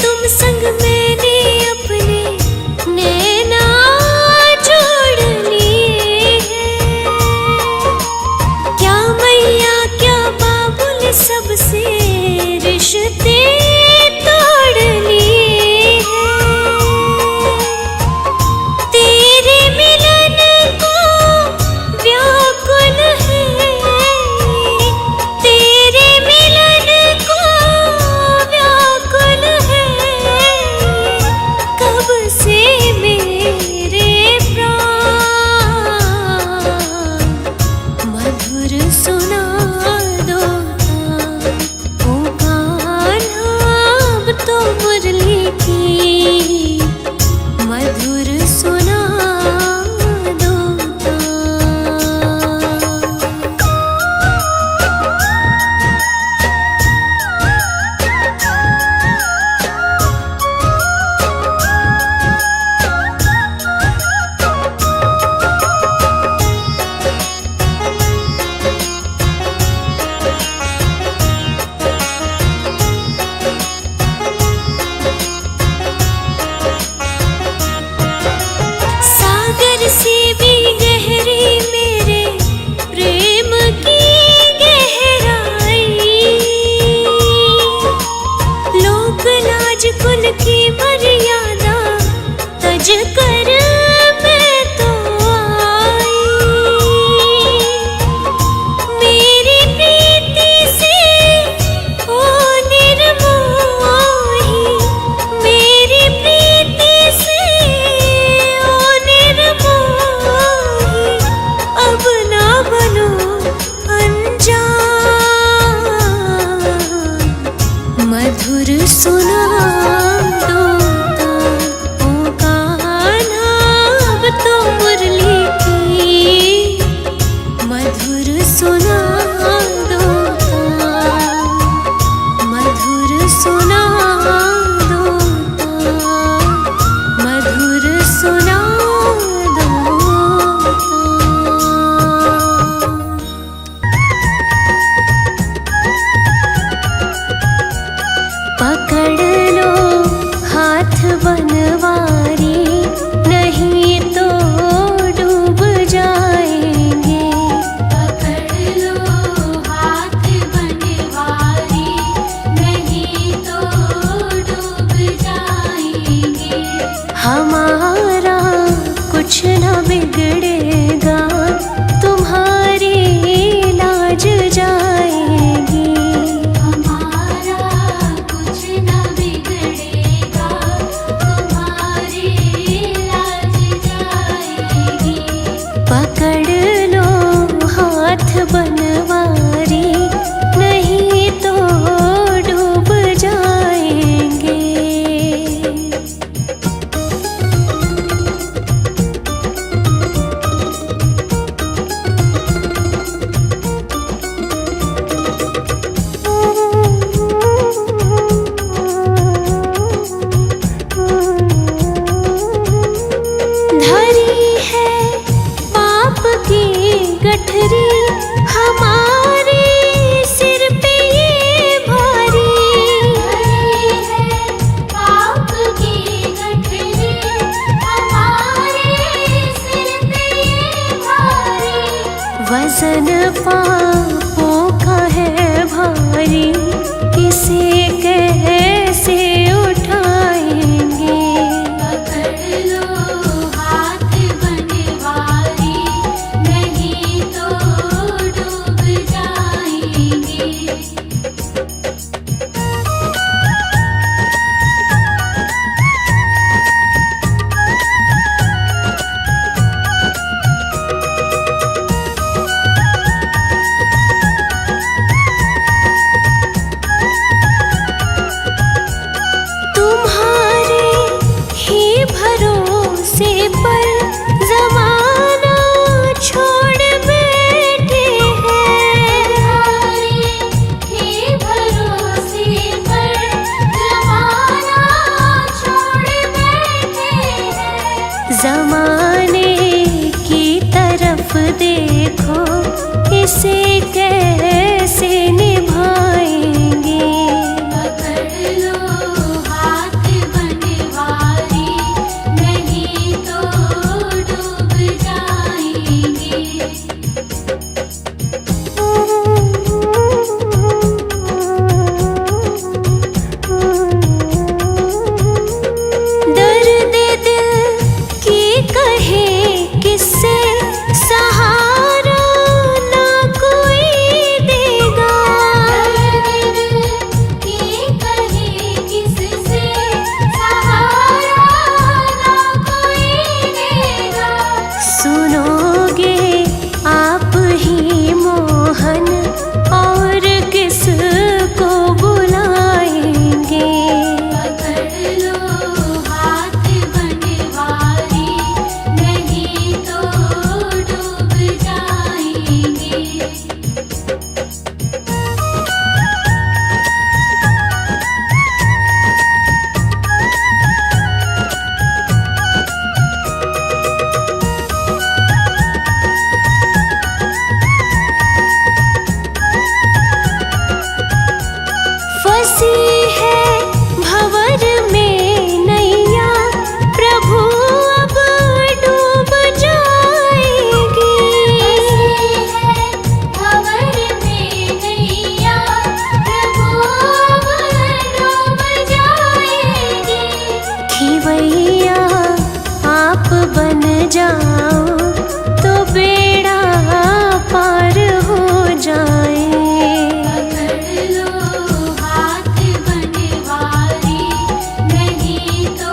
तुम संग मैंने अपने नैना जोड़ लिए हैं। क्या मैया क्या बाबुल सबसे रिश्ते तोड़ लिए हैं। तेरे मिलन को व्याकुल है, तेरे मिलन को व्याकुल है। कब से मेरे प्राण मधुर सुना दो ओ कान्हा, अब तो मुरली की मधुर सुना दो। सागर से भी गहरी मेरे प्रेम की गहराई। लोक लाज कुल की मर्यादा तज कर मैं तो आई। मेरी प्रीति से ओ निर्मोही, मेरी प्रीति से ओ निर्मोही। अब ना बनो अनजान, मधुर सुना दो ओ कान्हा, अब तो मुरली की मधुर सुना दो। मधुर सुना दो, मधुर सुना दो। पकड़ जाओ तो बेड़ा पार हो जाए। पकड़ लो हाथ बनवारी, नहीं तो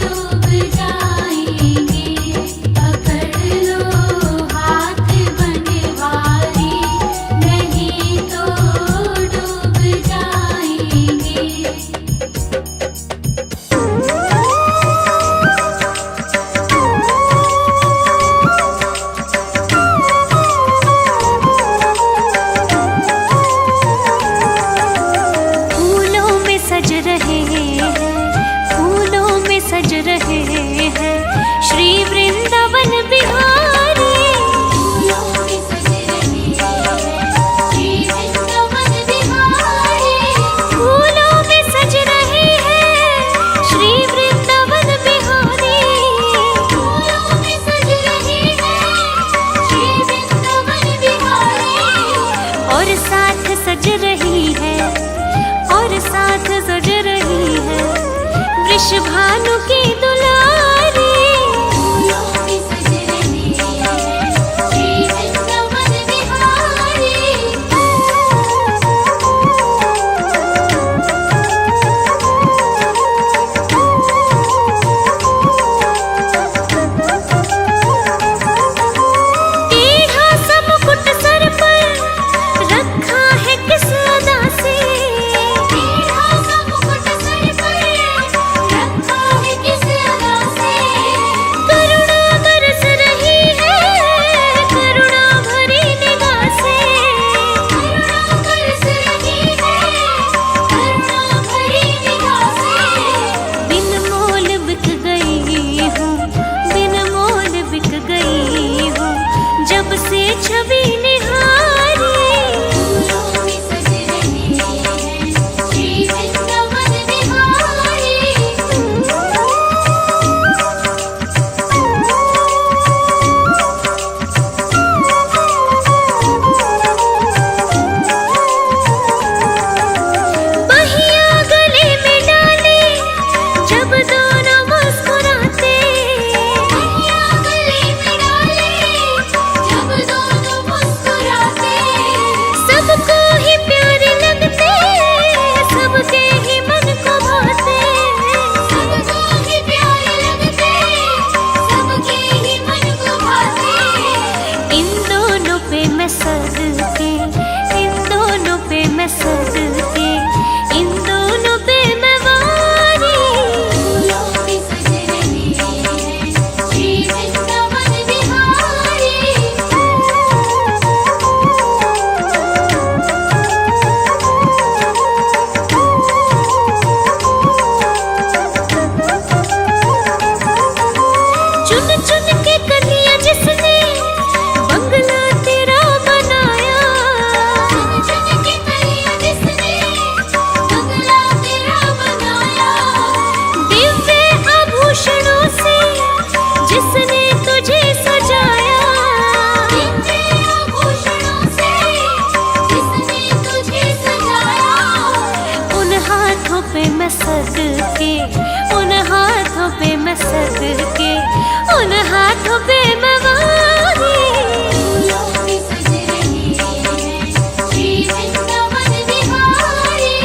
डूब जाएंगे। पकड़ लो हाथ बनवारी, नहीं तो डूब जाएंगे। फूलों में सज रहे हैं, फूलों में सज रहे हैं श्री वृंदावन बिहारी। फूलों में सज रहे हैं श्री वृंदावन बिहारी। फूलों में सज रहे हैं श्री वृंदावन बिहारी। फूलों में सज रहे हैं श्री वृंदावन बिहारी। और साथ सज रही है, और साथ सज रही है वृषभानु की दुलारी। फूलों में सज रहे हैं श्री वृंदावन बिहारी। टेढ़ा सा मुकुट सर पर रखा है किस अदा से। टेढ़ा सा मुकुट सर पर रखा है किस अदा से। करुणा बरस रही है, करुणा भरी निगाह से। करुणा बरस रही है, करुणा भरी निगाह से। बिन मोल बिक गई हूँ, बिन मोल बिक गई हूँ जब से छवि निहारी। फूलों में सज रहे हैं श्री वृंदावन बिहारी। बहिया गले में डाले जब दोनों मुस्कुराते। बहिया गले में डाले जब दोनों मुस्कुराते। सबको ही प्यारे लगते, सबके ही मन को भाते। सबको ही प्यारे लगते, सबके ही मन को भाते। इन दोनों पे मैं सदके, इन दोनों पे मैं सदके, इन दोनों पे मैं वारी। फूलों में सज रहे हैं श्री वृंदावन बिहारी। चुन चुन के कन्या जिसने बंगला तेरा बनाया। चुन चुन के कलियां जिसने बंगला तेरा बनाया। दिव्य आभूषणों से जिसने तुझे सजाया। दिव्य आभूषणों से जिसने तुझे सजाया। उन हाथों पे मैं सदके, उन हाथों पे मैं सदके, उन हाथों पे मैं वारी। फूलों में सज रहे हैं श्री वृंदावन बिहारी।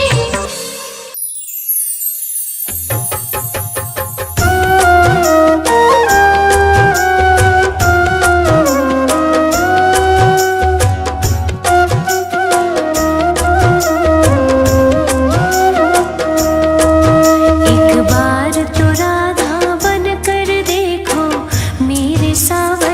एक बार तो राधा बन कर देखो मेरे सावन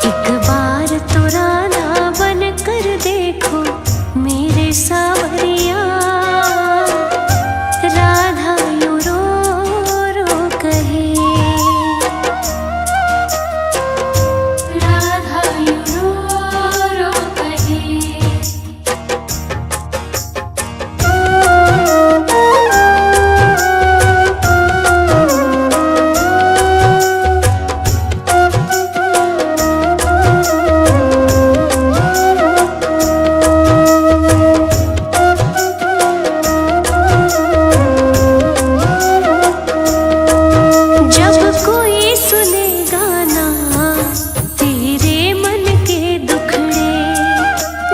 एक बार तो राधा बन कर देखो मेरे सावरिया, राधा यूं रो रो कहे, राधा यूं रो रो कहे। जब कोई सुने गाना तेरे मन के दुखड़े,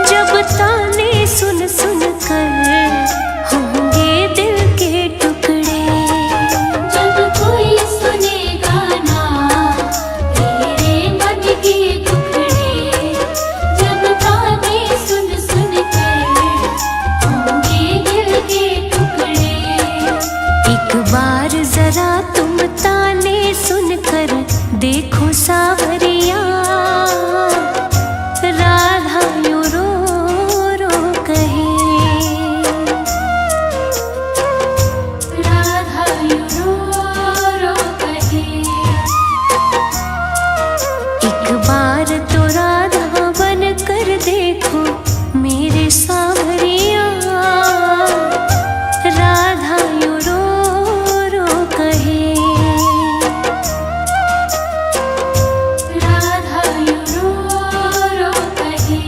जब ताने सुन सुन कर होंगे दिल के टुकड़े। जब कोई सुने गाना तेरे मन के दुखड़े, जब ताने सुन सुन कर होंगे दिल के टुकड़े। एक बार जरा तुम ताने सुनकर देखो सावरिया, राधा यूं रो रो कहे, राधा यूं रो रो कहे। एक बार तो राधा बन कर देखो मेरे सावरिया, राधा यूं रो रो कहे, राधा यूं रो रो कहे।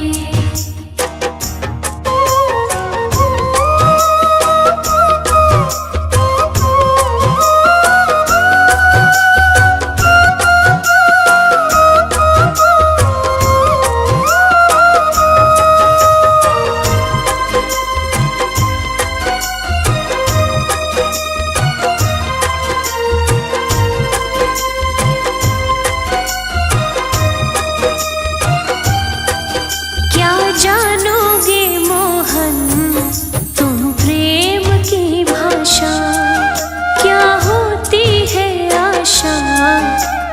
क्या जानोगे मोहन तुम प्रेम की भाषा, क्या होती है आशा,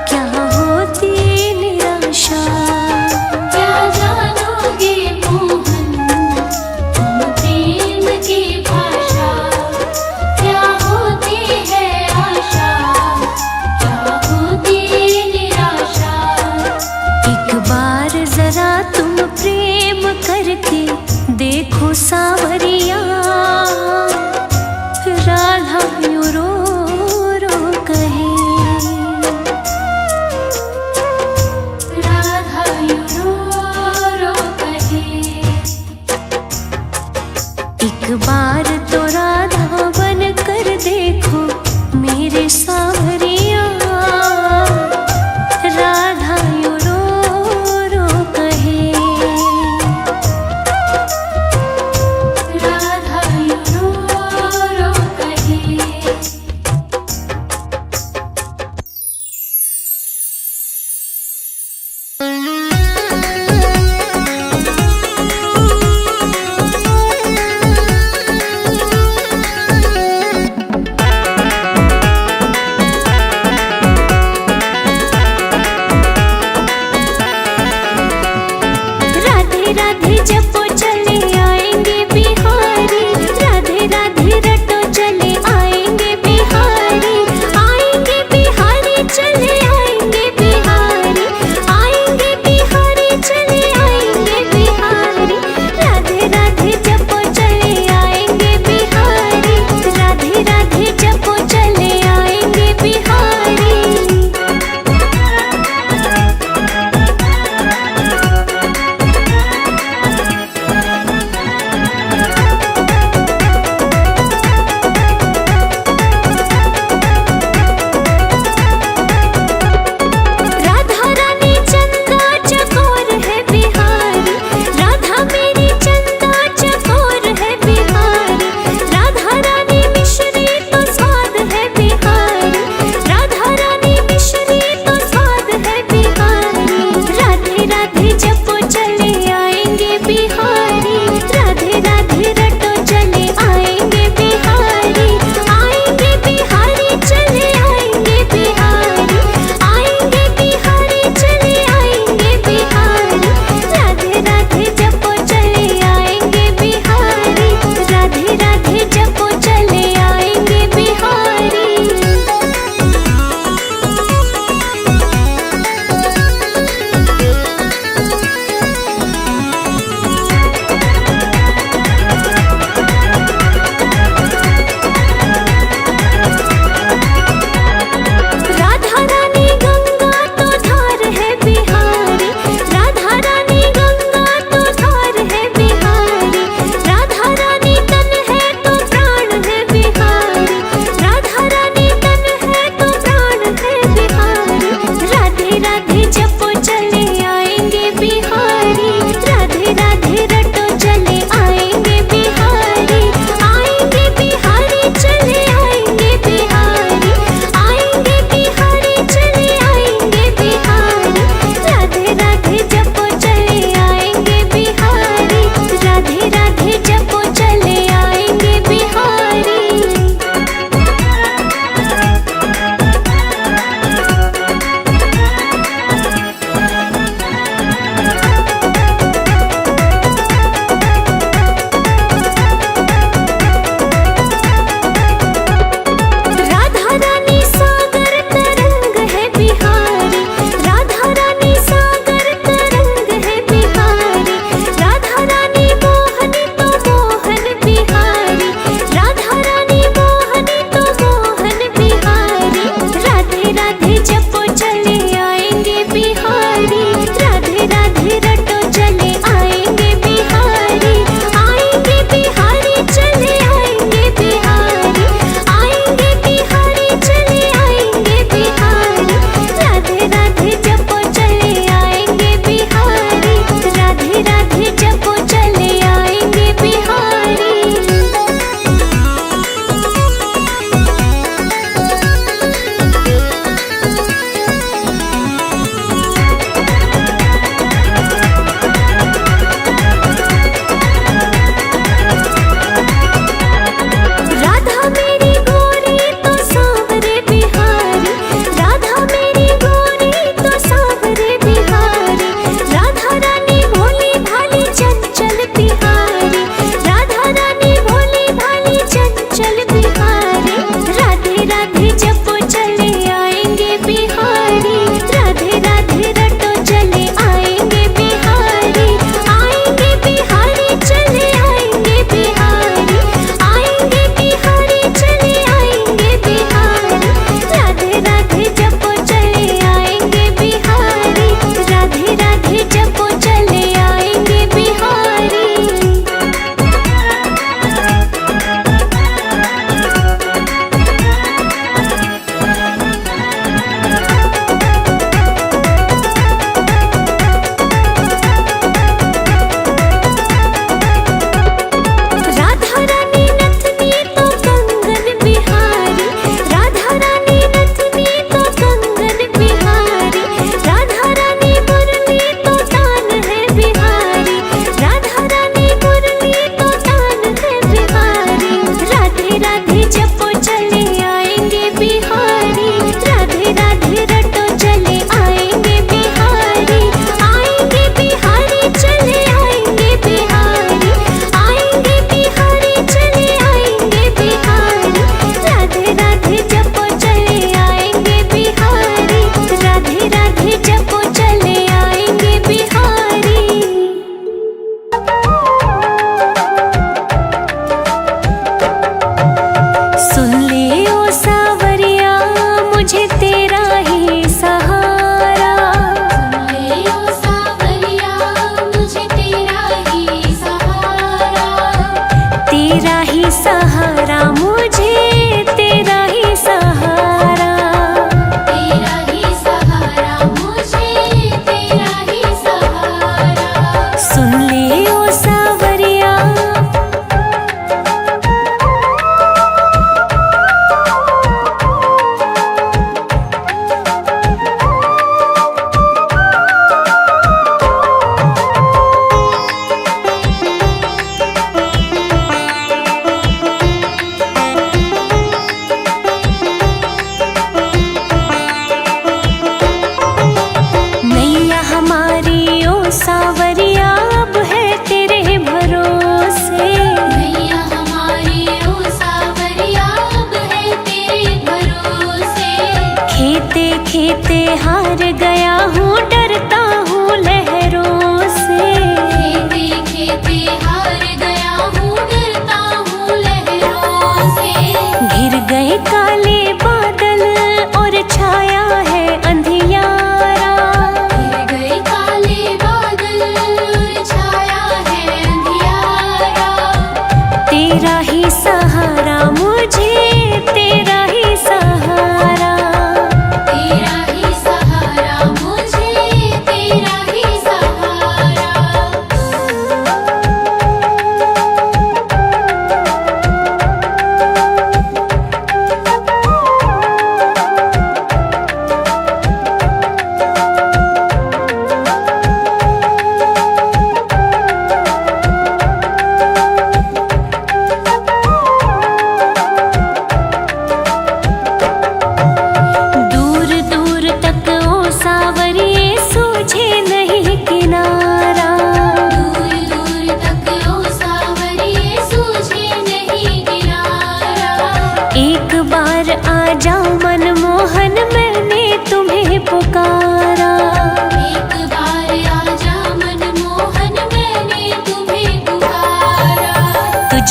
क्या होती निराशा। क्या जानोगे मोहन तुम प्रेम की भाषा, क्या होती है आशा, क्या होती निराशा। एक बार जरा तुम प्रेम करके देखो सावरिया, राधा यूं रो रो कहे, राधा यूं रो रो कहे। एक बार तो राधा बन कर देखो मेरे सावरिया, राधा यूं रो रो कहे, राधा यूं रो रो कहे।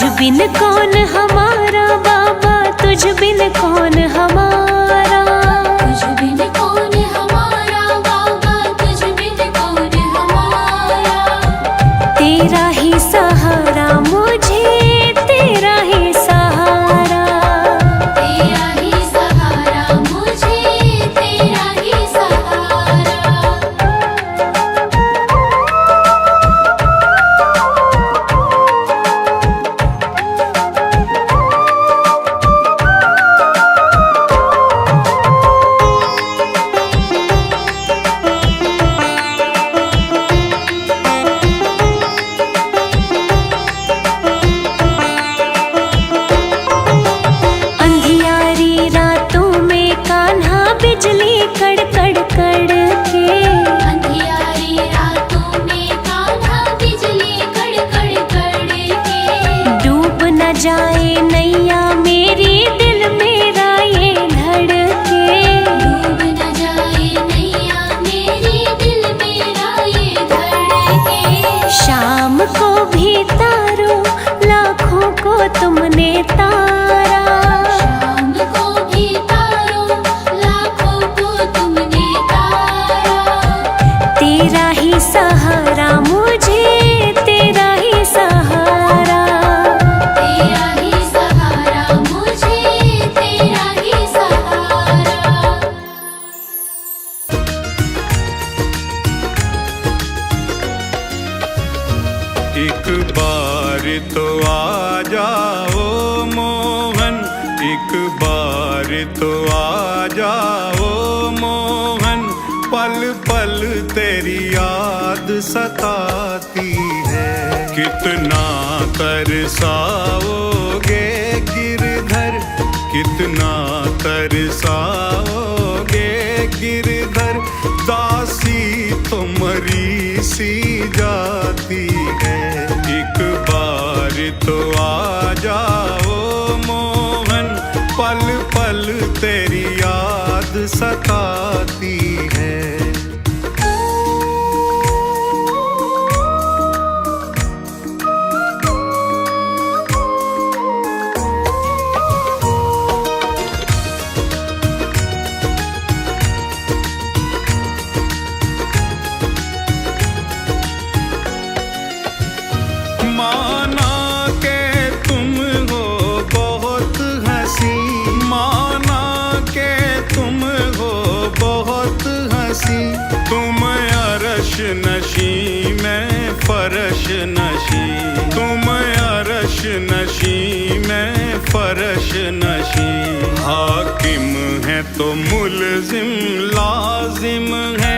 तुझ बिन कौन हमारा बाबा, तुझ बिन कौन हमारा, तुझ बिन कौन हमारा बाबा, तुझ बिन कौन हमारा। तेरा ही सहारा मुझे, तेरा ही सहारा, तेरा ही सहारा मुझे, तेरा ही सहारा। अंधियारी रातों में कान्हा बिजली कड़कड़ कड़के, अंधियारी रातों में कान्हा बिजली कड़कड़ कड़के। डूब न जाए नैया मेरी, दिल मेरा ये धड़के। डूब न जाए नैया मेरी, दिल मेरा ये धड़के। शाम को भी तारो, लाखों को तुमने तारा, शाम को भी तारो, लाखों को तुमने तारा। तेरा ही सहारा मुझे, तेरा ही सहारा, तेरा ही सहारा मुझे, तेरा ही सहारा। एक बार तो आ जाओ मोहन, एक बार तो आ जाओ मोहन। पल पल तेरी याद सताती है, कितना तरसाओगे गिरधर, कितना तरसाओगे गिरधर। दासी तो मरी सी जाती है, एक बार तो आ जाओ मोहन। पल पल तेरी याद सताती है। माना के तुम हो बहुत हंसी, माना के तुम हो बहुत हंसी। तुम अरश नशी मैं फरश नशी, तुम अरश नशी मैं फरश नशी। हाकिम है तो मुलजिम लाजिम है,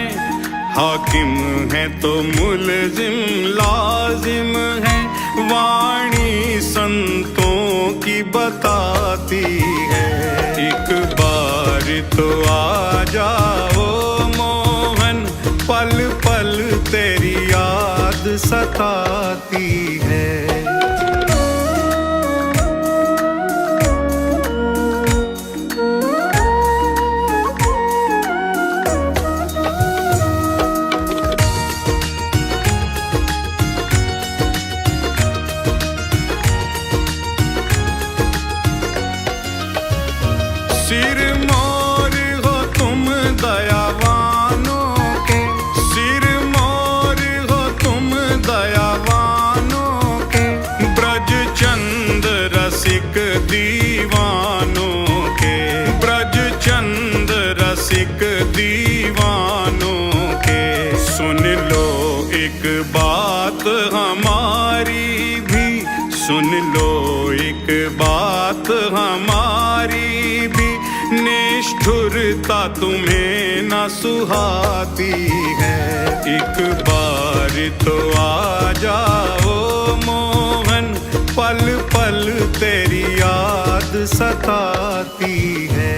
हाकिम है तो मुलजिम लाजिम है। वाणी संतों की बताती है, एक बार तो आ जाओ मोहन। पल पल तेरी याद सताती है। सिर मोर हो तुम दयावानों के, सिर मोर हो तुम दयावानों के। ब्रज चंद रसिक दीवानों के, ब्रज चंद रसिक दीवानों के। सुन लो एक बात हमारी भी, सुन लो एक बात हमारी भी। निष्ठुरता तुम्हें न सुहाती है, एक बार तो आ जाओ मोहन। पल पल तेरी याद सताती है।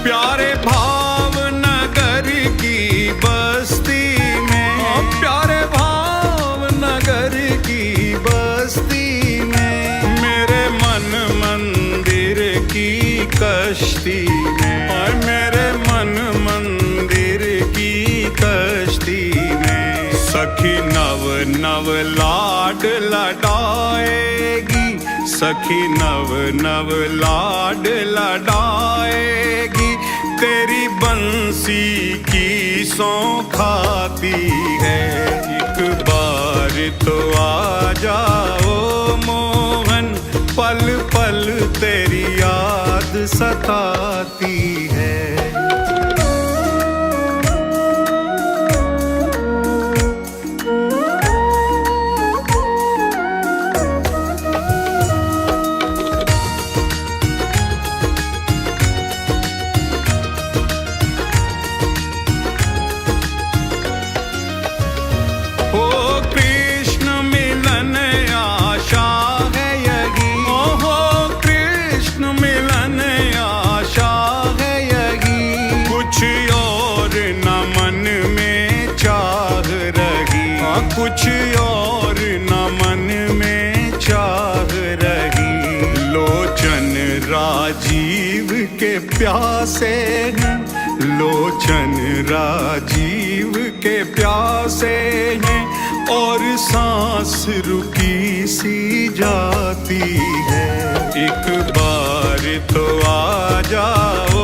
प्यारे भावनगर की नव लाड लडाएगी, सखी नव नव लाड लडाएगी। तेरी बंसी की सौ खाती है, एक बार तो आ जाओ मोहन, पल पल तेरी याद सताती है। कुछ और न मन में चाह रही। लोचन राजीव के प्यासे हैं, लोचन राजीव के प्यासे हैं, और सांस रुकी सी जाती है। एक बार तो आ जाओ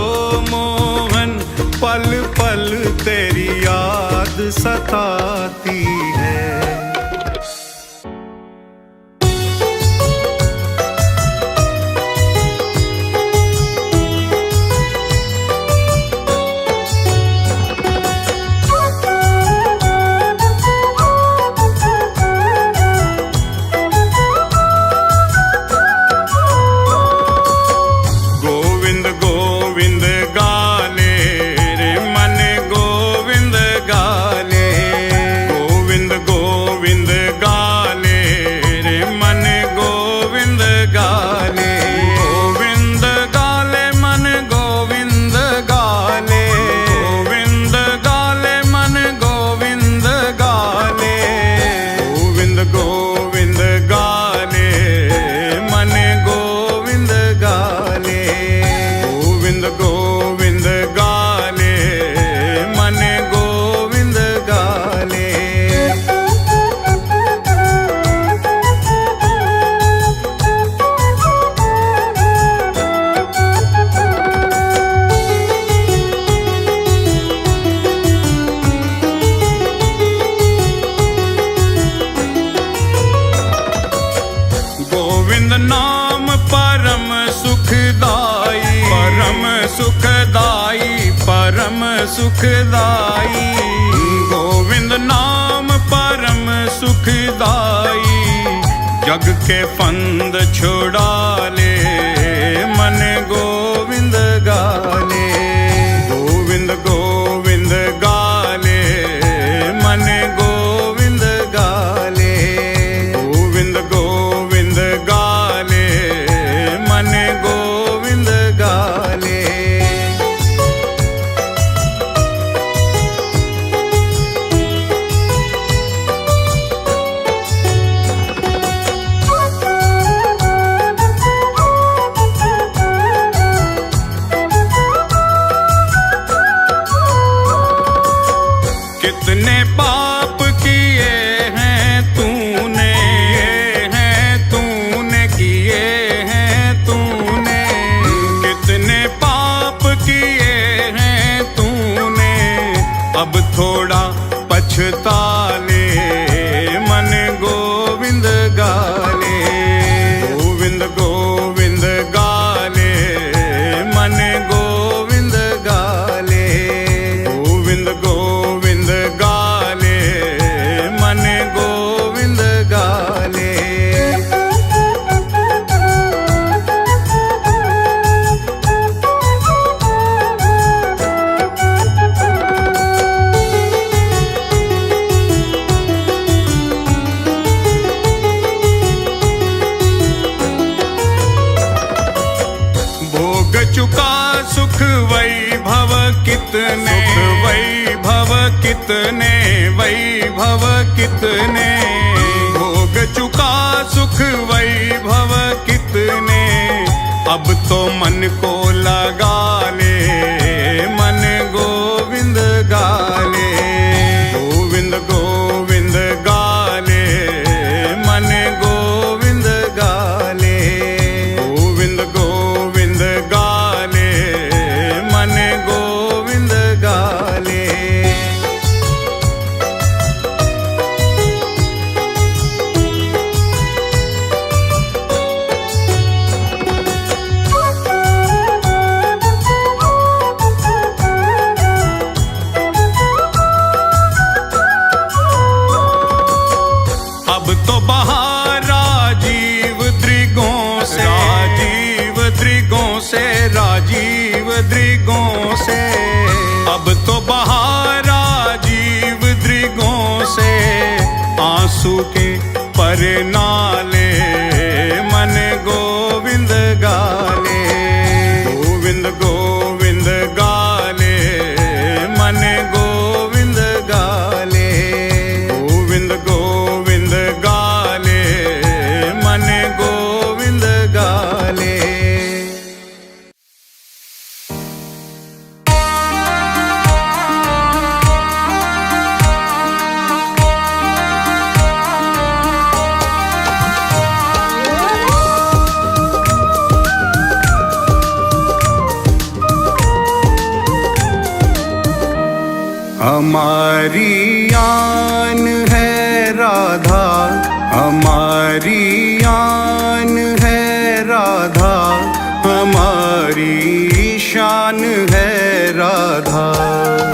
मोहन, पल पल तेरी याद सताती है। नाम परम सुखदाई, परम सुखदाई, परम सुखदाई। गोविंद नाम परम सुखदाई, जग के फंद छुड़ा ले, मन गोविंद गाले। गोविंद गोविंद गाले, मन गोविंद गाले। गोविंद गोविंद गाले, मन गोविंद गाले। कितने पाप किए हैं तूने, किए हैं तूने। कितने पाप किए हैं तूने, अब थोड़ा पछता ले, मन गोविंद गाले। गोविंद गोविंद गाले, मन गोविंद गाले। गोविंद गोविंद गाले, मन गोविंद गाले। भोग चुका सुख वैभव कितने, वैभव कितने, वैभव कितने। भोग चुका सुख वैभव कितने, अब तो मन को लगा ले, मन गोविंद गाले। गोविंद गोविंद गाले, तो बाहर राजीव दृगों से, राजीव दृगों से, राजीव दृगों से। अब तो बाहर राजीव दृगों से, आंसू के परनाले मन गोविंद गाले, गोविंद गोविंद गाले मन गोविंद गाले, गोविंद गोविंद गाले मन गोविंद गाले। हमारी आन है राधा, हमारी आन है राधा, हमारी शान है राधा,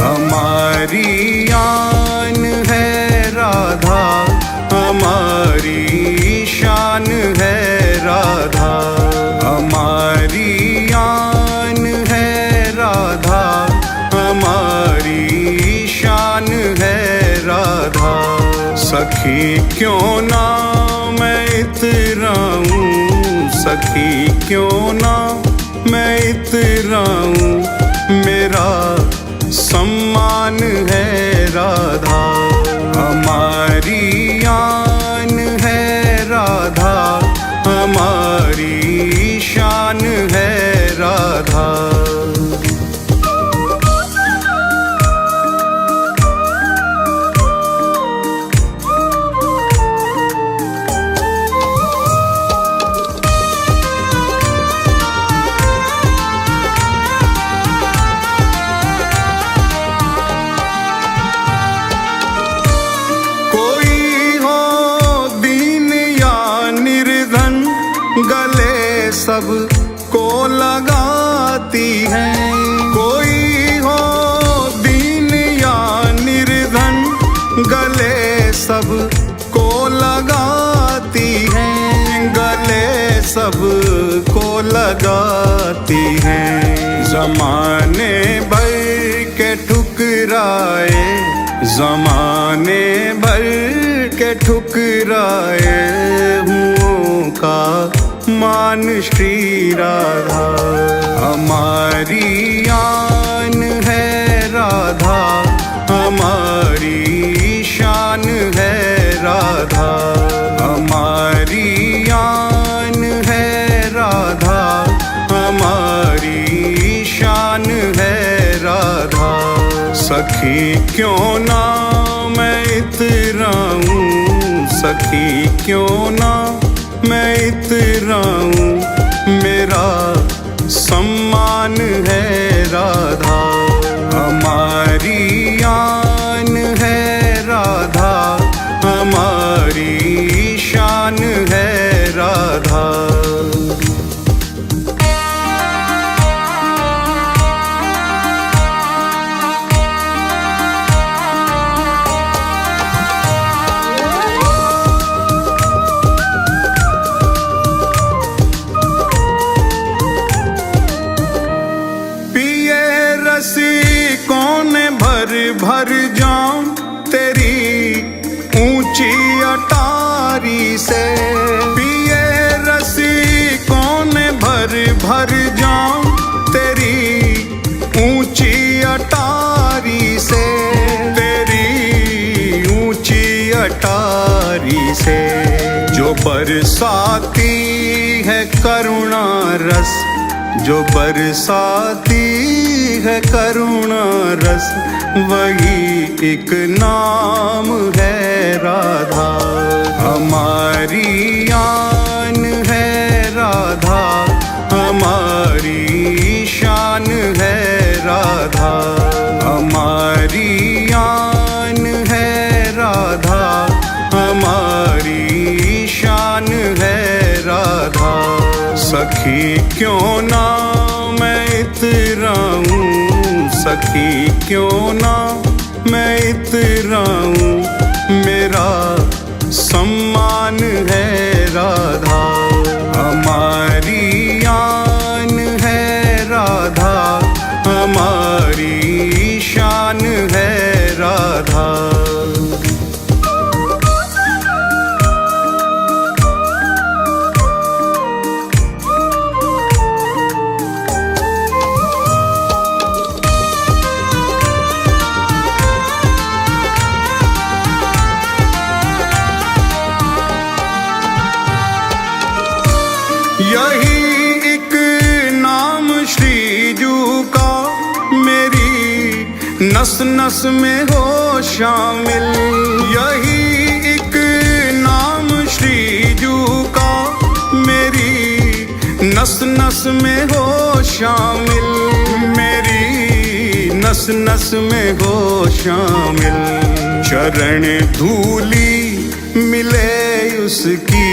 हमारी आन है राधा, हमारी शान है राधा, हमारी आन है राधा, हमारी शान है राधा। सखी क्यों ना मैं इतराऊं, सखी क्यों ना मैं इतराऊं, मेरा सम्मान है राधा, हमारी आन है राधा, हमारी शान है राधा। सब को लगाती हैं, कोई हो दीन या निर्धन, गले सब को लगाती हैं, गले सब को लगाती हैं। जमाने भर के ठुकराए, जमाने भर के ठुकराए हुओं का मान श्री राधा, हमारी आन है राधा, हमारी शान है राधा, हमारी आन है राधा, हमारी शान है राधा। सखी क्यों ना मैं इतराऊं, सखी क्यों ना मैं इतराऊं, मेरा सम्मान है राधा, हमारी आन है राधा, हमारी शान है राधा। भर जाऊं तेरी ऊंची अटारी से, पिए रसी कौन भर भर जाऊं तेरी ऊंची अटारी से, तेरी ऊंची अटारी से। जो बरसाती है करुणा रस, जो बरसाती है करुणा रस, वही एक नाम है राधा, हमारी आन है राधा, हमारी शान है राधा, हमारी आन है राधा, हमारी शान है राधा। सखी क्यों ना मैं इतराऊं, सखी क्यों ना मैं इतराऊं, मेरा सम्मान है राधा, हमारी आन है राधा, हमारी शान है राधा। यही एक नाम श्रीजू का मेरी नस नस में हो शामिल, यही एक नाम श्रीजू का मेरी नस नस में हो शामिल, मेरी नस नस में हो शामिल। चरण धूली मिले उसकी,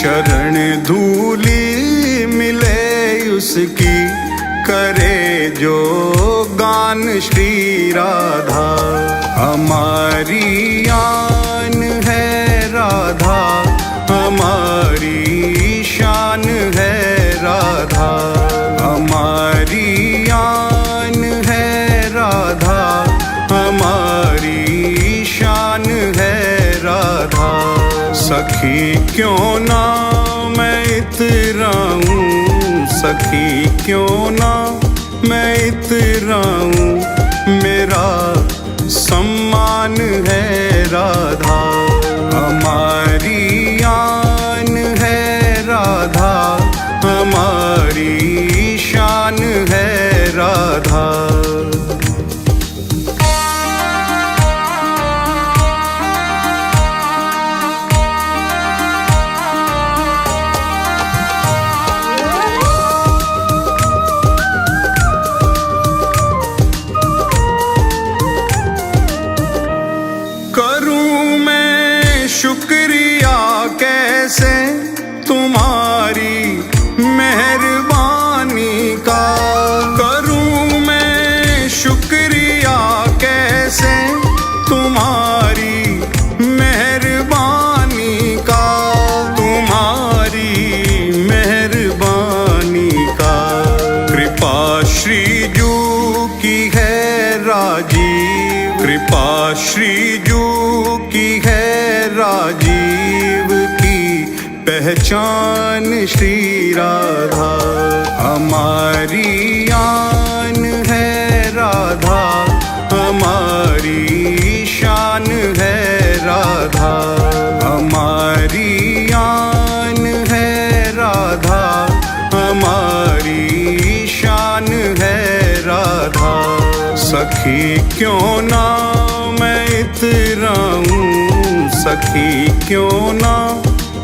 चरण धूली मिले उसकी, करे जो गान श्री राधा, हमारी आन है राधा, हमारी शान है राधा, हमारी आन है राधा, हमारी शान है राधा। सखी क्यों ना मैं इतराऊं, सखी क्यों ना मैं इतराऊं, मेरा सम्मान है राधा, हमारी आन है राधा, हमारी शान है राधा। करूं मैं शुक्रिया कैसे तुम्हारी मेहरबानी का, करूं मैं शुक्रिया कैसे तुम्हारी मेहरबानी का, तुम्हारी मेहरबानी का। कृपा श्रीजू की है राजीव, कृपा श्रीजू की है राजीव की पहचान श्री राधा, हमारी आन है राधा, हमारी शान है राधा, हमारी आन है राधा, हमारी शान है राधा। सखी क्यों ना मैं इतराऊं, सखी क्यों ना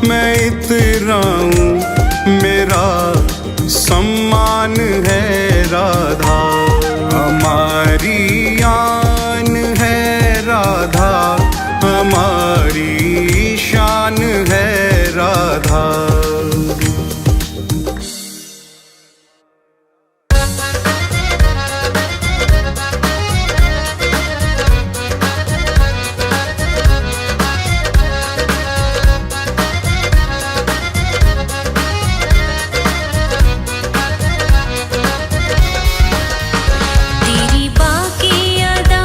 मैं इतराऊं, मेरा सम्मान है राधा, हमारी आन है राधा, हमारी शान है राधा। तेरी बाकी अदा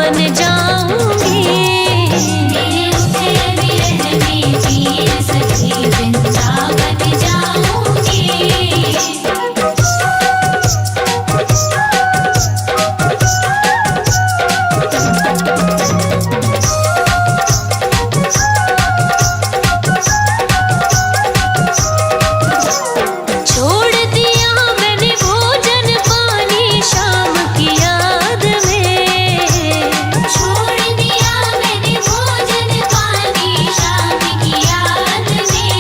बन जाऊंगी। मेरे उठे विरह में वीर सखी वृंदावन जाऊंगी। छोड़ दिया मैंने भोजन पानी शाम की याद में। छोड़ दिया मैंने भोजन पानी शाम की याद में।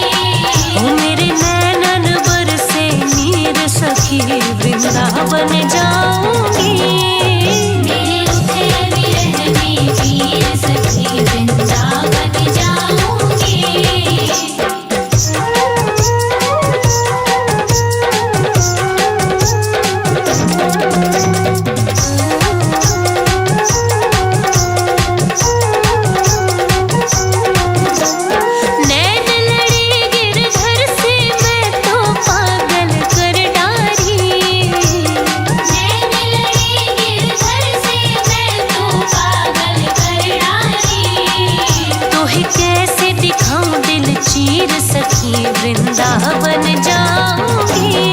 ओ मेरे नैनन बरसे नीर सखी वृंदावन जाऊंगी। मेरे उठे विरह में वीर सखी वृंदावन जाऊंगी। नैन लड़ी गिरधर से मैं तो पागल कर डारी। नैन लड़ी गिरधर से मैं तो पागल कर डाली। तोहे कैसे दिखाऊं दिल चीर सखी वृंदावन जाऊंगी।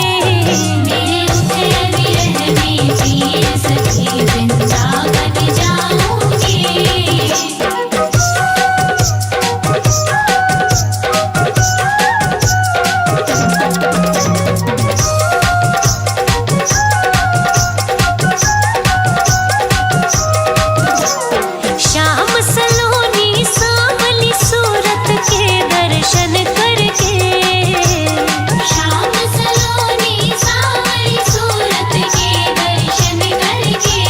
मेरे उठे विरह में वीर सखी वृंदावन जाऊंगी। श्याम सलोनी सांवली सूरत के दर्शन करके। श्याम सलोनी सांवली सूरत के दर्शन करके।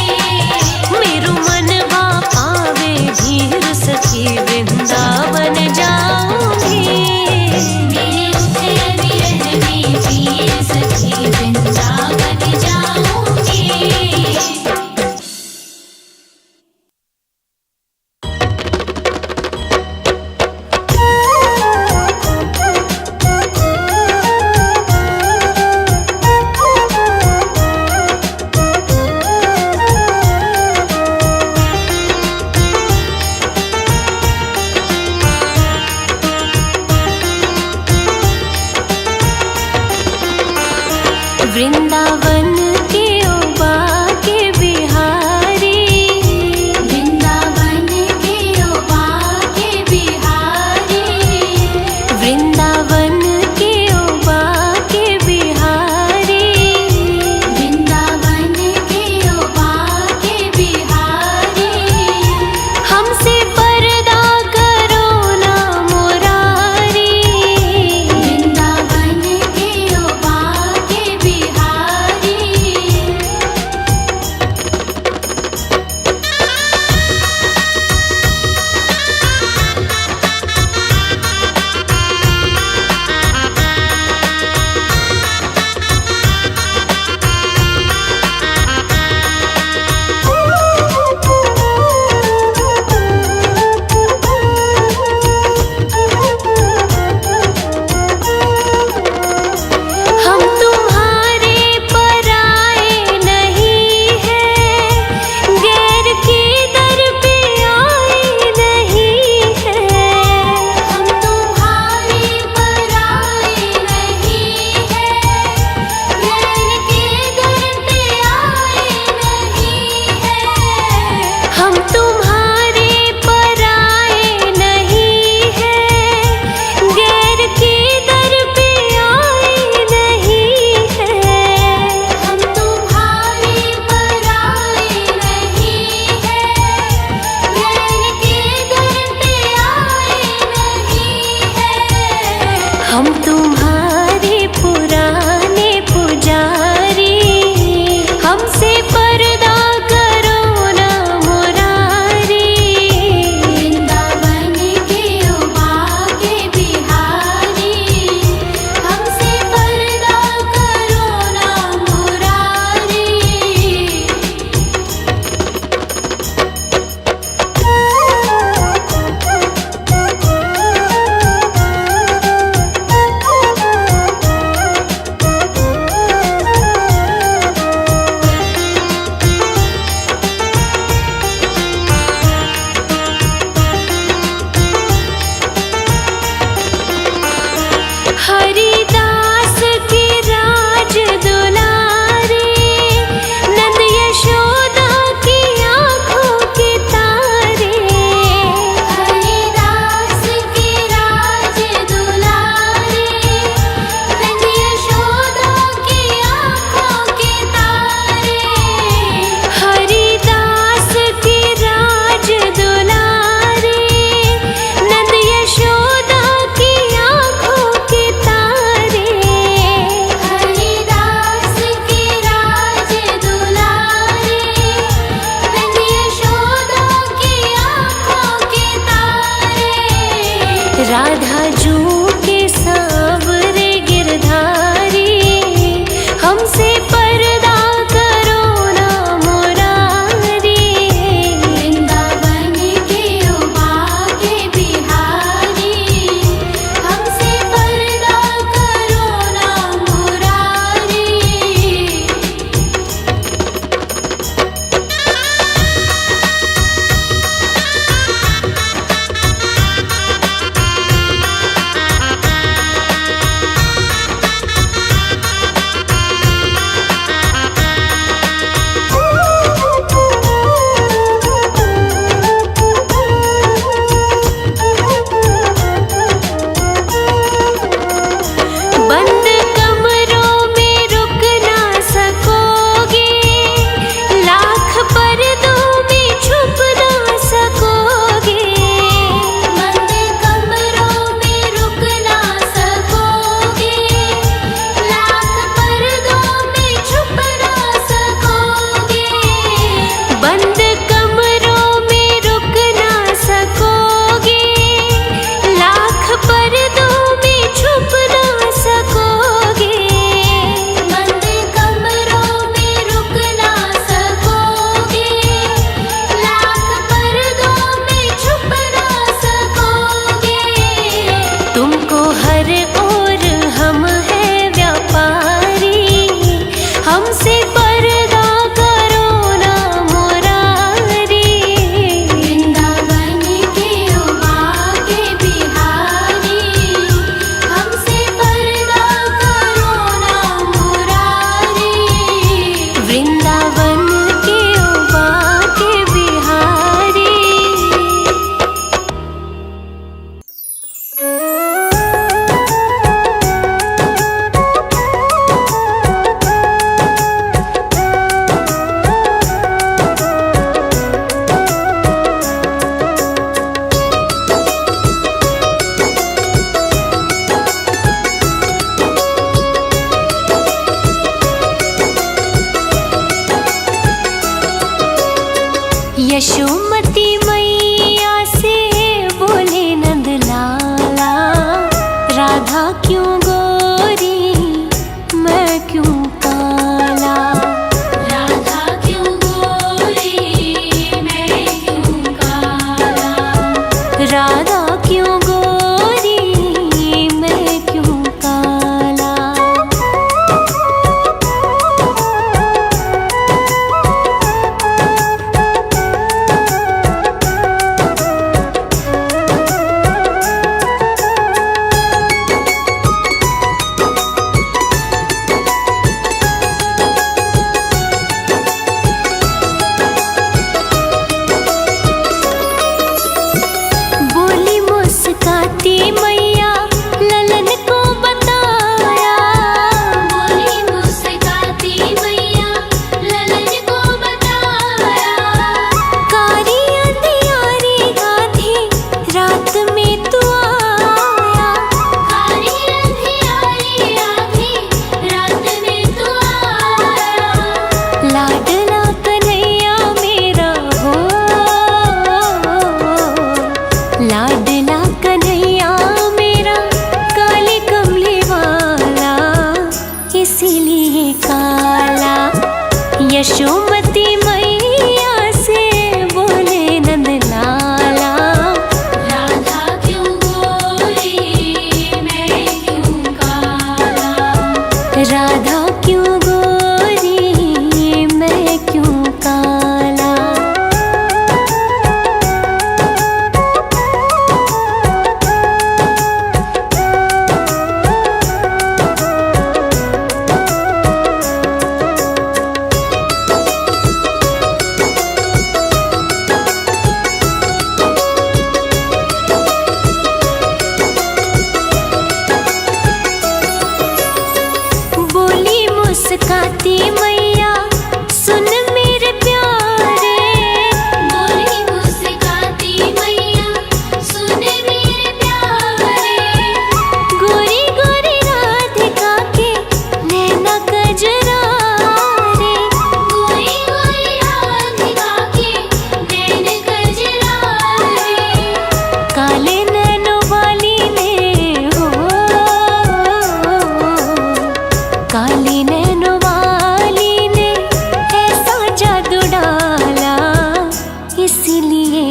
मेरू मनवा पावे धीर सखी वृंदावन जाऊंगी। मेरे उठे विरह में वीर सखी वृंदावन जाऊंगी। वृंदावन के ओ बाके बिहारी। वृंदावन के ओ बाके बिहारी। वृंदावन के ओ बाके बिहारी। वृंदावन के ओ बाके बिहारी। हमसे पर्दा करो ना मुरारी। वृंदावन के ओ बाके बिहारी। राधा जू के सांवरे गिरधारी, हमसे पर्दा करो ना मुरारी। वृंदावन के उबाके बिहारी, हमसे पर्दा करो ना मुरारी।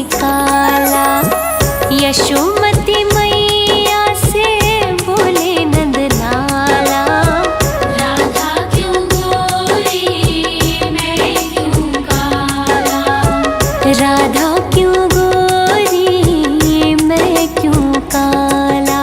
काला। यशोमती मैया से बोले नंद लाला, राधा क्यों गोरी मैं क्यों काला। राधा क्यों गोरी मैं क्यों काला।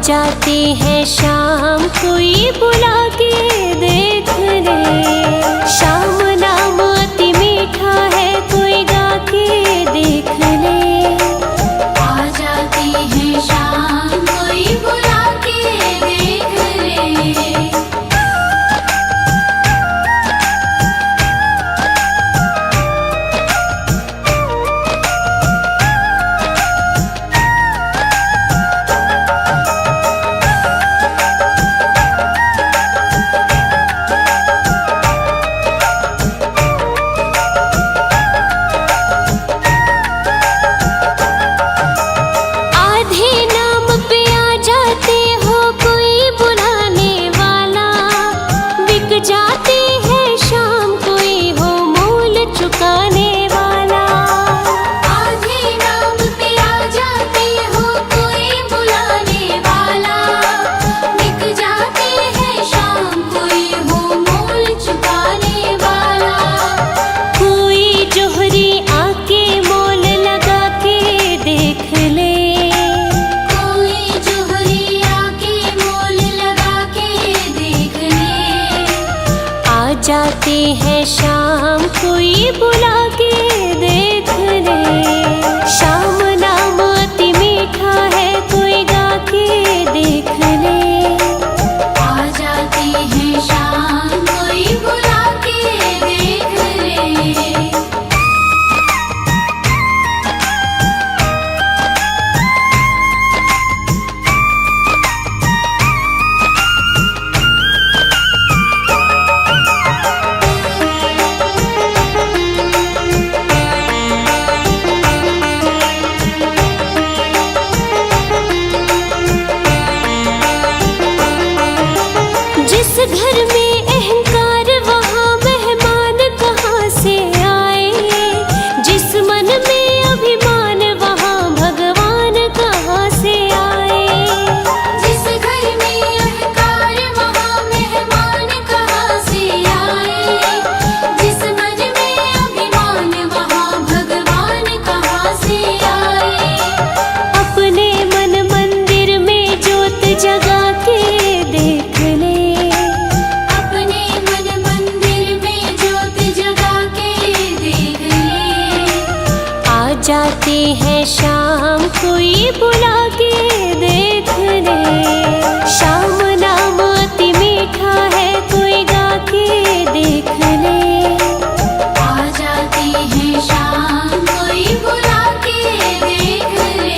जाती है शाम, कोई बुला के देख ले। शाम नाम अति मीठा है, कोई गा के देख ले। आ जाती है शाम, कोई बुला के देख ले। जाती है शाम, कोई बुला के देख ले। शाम नाम अति मीठा है, कोई गा के देख ले। आ जाती है शाम, कोई बुला के देख ले। जिस घर में अहंकार, वहाँ मेहमान कहाँ से आए। जिस मन में अभिमान, वहाँ भगवान कहाँ से आए। जिस घर में अहंकार, वहाँ मेहमान कहाँ से आए। जिस मन में अभिमान, वहाँ भगवान कहाँ से आए। अपने मन मंदिर में ज्योत जगा के देख ले। जाती है शाम, कोई बुला के देख ले। शाम नाम अति मीठा है, कोई गा के देख ले। आ जाती है शाम, कोई बुला के देख ले।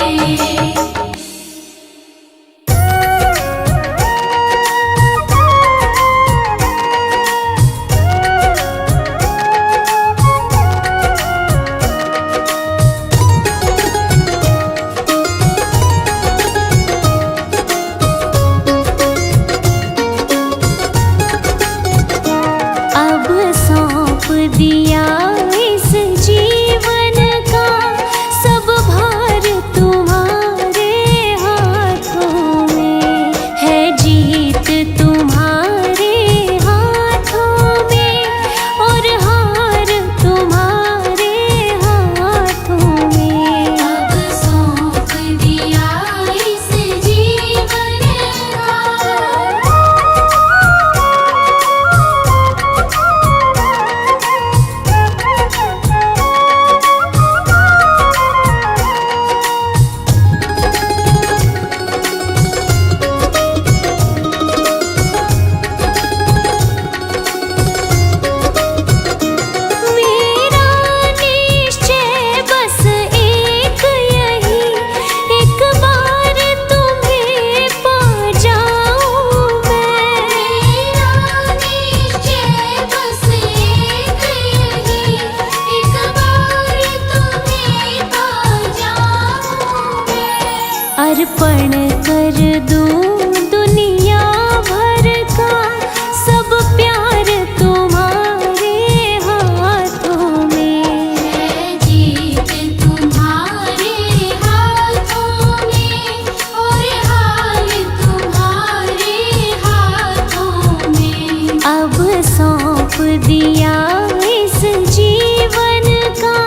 दिया इस जीवन का सब भार तुम्हारे हाथों में है। जीत तुम्हारे हाथों में और हार तुम्हारे हाथों में। अब सौंप दिया इस जीवन का। अर्पण कर दूं दुनिया भर का सब प्यार तुम्हारे हाथों में है। जीत तुम्हारे हाथों में और हार तुम्हारे हाथों में। अब सौंप दिया इस जीवन का।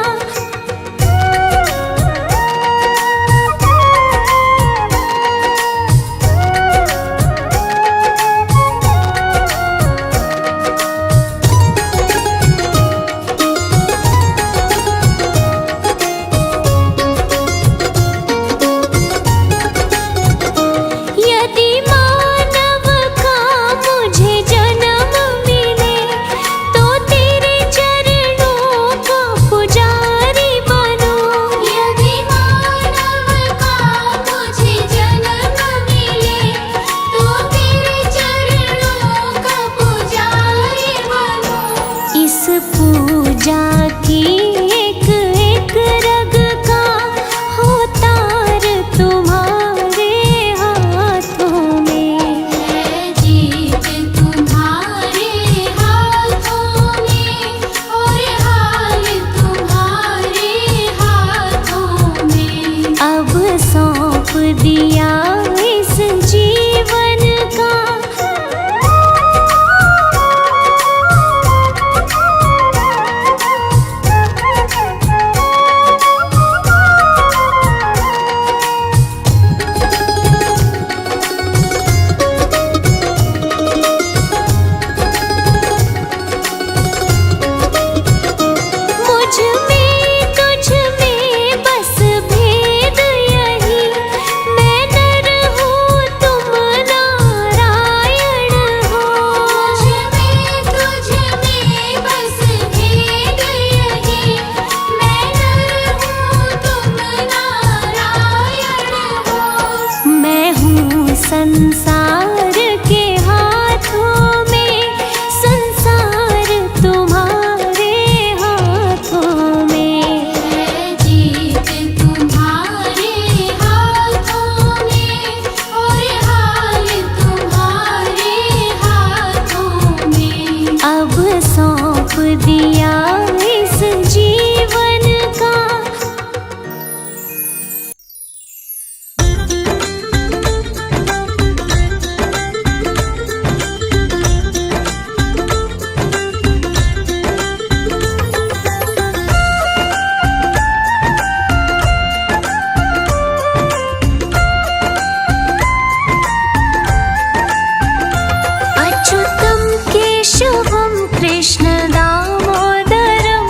संसार के हाथों में, संसार तुम्हारे हाथों में। है जीत तुम्हारे हाथों में और हाल तुम्हारे हाथों में। अब सौंप दिया इस जीवन का। अच्युतं केशवं कृष्ण दामोदरं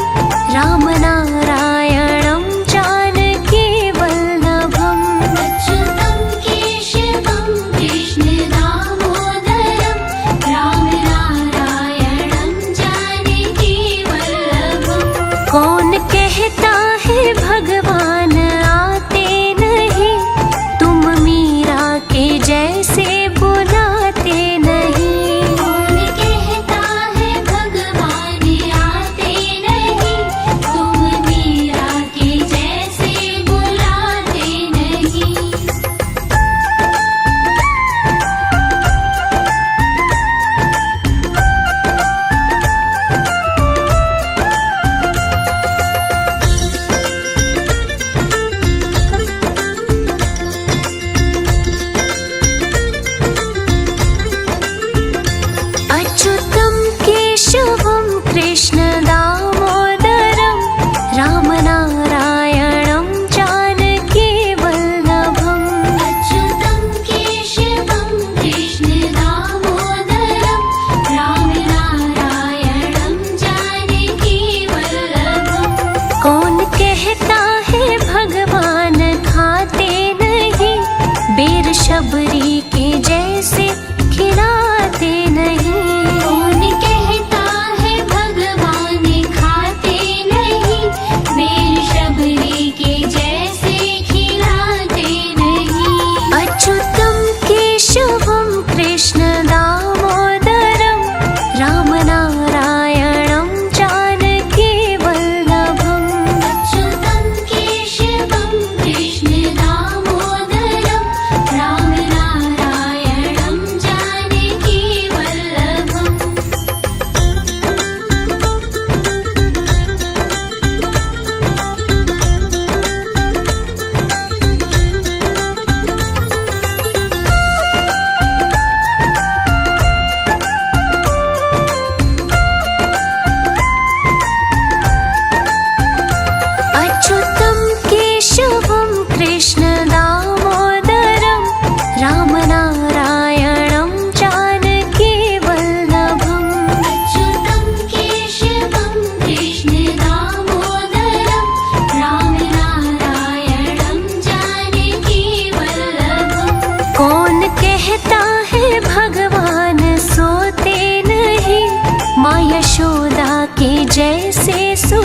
राम नारायणं जानकी वल्लभम्। अच्युतं केशवं कृष्ण दामोदरं राम नारायणं जानकी वल्लभम्। कौन कहता है भगवान आते नहीं, तुम मीरा के जैसे बुलाते नहीं। कौन कहता है भगवान आते नहीं, तुम मीरा के जैसे बुलाते नहीं। अच्युतं केशवं कृष्ण दामोदरं राम नारायणं जानकी वल्लभम्। अच्युतं केशवं कृष्ण दामोदरं राम नारायणं जानकी वल्लभम्। कौन कहता है भगवान खाते नहीं, बेर शबरी के जैसे खिलाते नहीं। कौन कहता है भगवान खाते नहीं, बेर शबरी के जैसे खिलाते नहीं। अच्युतं केशवं कृष्ण दामोदरं राम नारायणं जानकी वल्लभम्। अच्युतं केशवं कृष्ण दामोदरं राम नारायणं जानकी वल्लभम्। अच्युतं केशवं कृष्ण दामोदरं राम नारायणं जानकी वल्लभम्। अच्युतं केशवं कृष्ण दामोदरं राम नारायणं जानकी वल्लभम्। कौन कहता है भगवान सोते नहीं, माँ यशोदा के जैसे सो